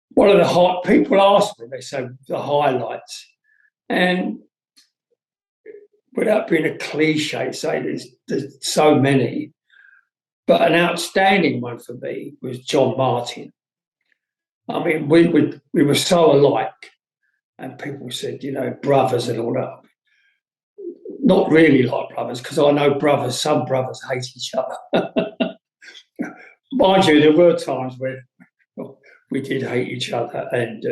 one of the people ask me, they say the highlights, and without being a cliche, say there's so many, but an outstanding one for me was John Martyn. I mean, we were so alike, and people said, brothers and all that. Not really like brothers, because I know some brothers hate each other. Mind you, there were times where we did hate each other, and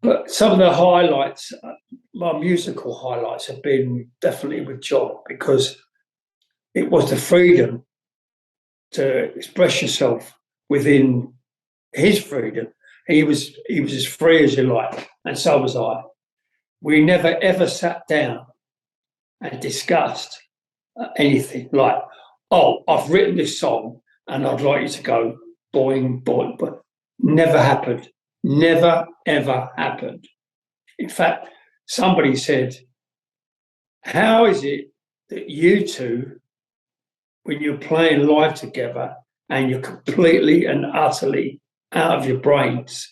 but some of the highlights, my musical highlights, have been definitely with John, because it was the freedom to express yourself within his freedom. He was as free as you like, and so was I. We never ever sat down and discussed anything like, oh, I've written this song and I'd like you to go boing, boing, but never happened. Never, ever happened. In fact, somebody said, how is it that you two, when you're playing live together and you're completely and utterly out of your brains,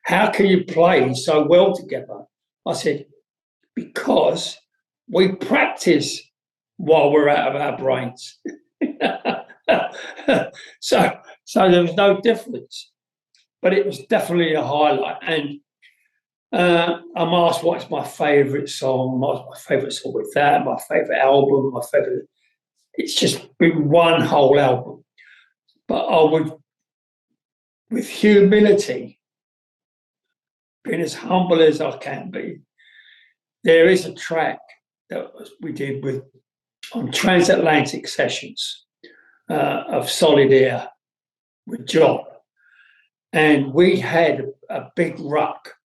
how can you play so well together? I said, because we practice while we're out of our brains. so there was no difference, but it was definitely a highlight. And I'm asked what's my favourite song, what's my favourite song with that, my favourite album, my favourite. It's just been one whole album. But I would, with humility, being as humble as I can be, there is a track that we did on Transatlantic Sessions of Solitaire with John. And we had a big ruck,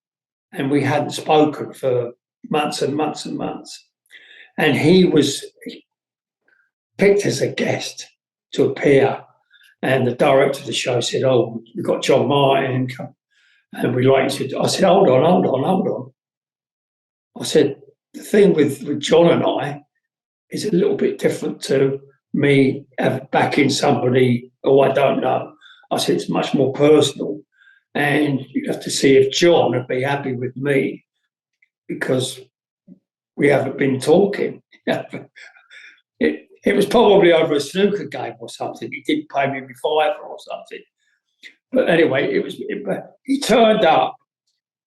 and we hadn't spoken for months and months and months. And he picked as a guest to appear. And the director of the show said, oh, we've got John Martyn, and we'd like you to. I said, hold on. I said, the thing with John and I is a little bit different to me backing somebody who I don't know. I said, it's much more personal. And you have to see if John would be happy with me, because we haven't been talking. It was probably over a snooker game or something. He didn't pay me $5 or something. But anyway, he turned up,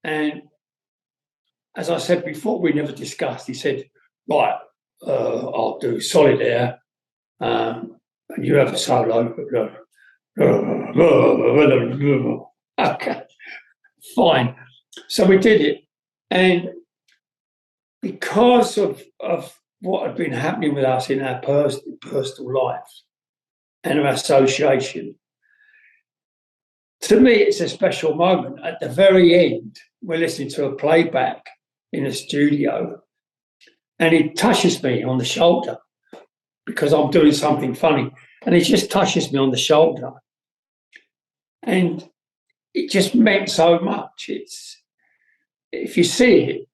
and as I said before, we never discussed. He said, right, I'll do Solitaire, and you have a solo. Okay, fine. So we did it. And because of what had been happening with us in our personal lives and our association, to me, it's a special moment. At the very end, we're listening to a playback in a studio, and he touches me on the shoulder because I'm doing something funny, and he just touches me on the shoulder. And it just meant so much. If you see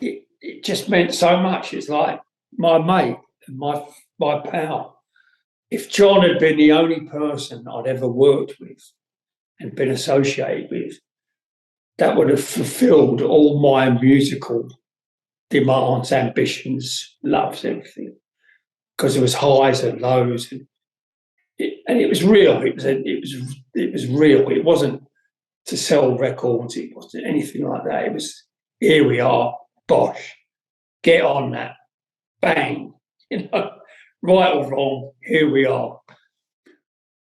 it just meant so much. It's like my mate and my pal. If John had been the only person I'd ever worked with and been associated with, that would have fulfilled all my musical demands, ambitions, loves, everything. Because there was highs and lows, and it was real. It was real. It wasn't to sell records. It wasn't anything like that. It was, here we are, bosh, get on that, bang, right or wrong, here we are.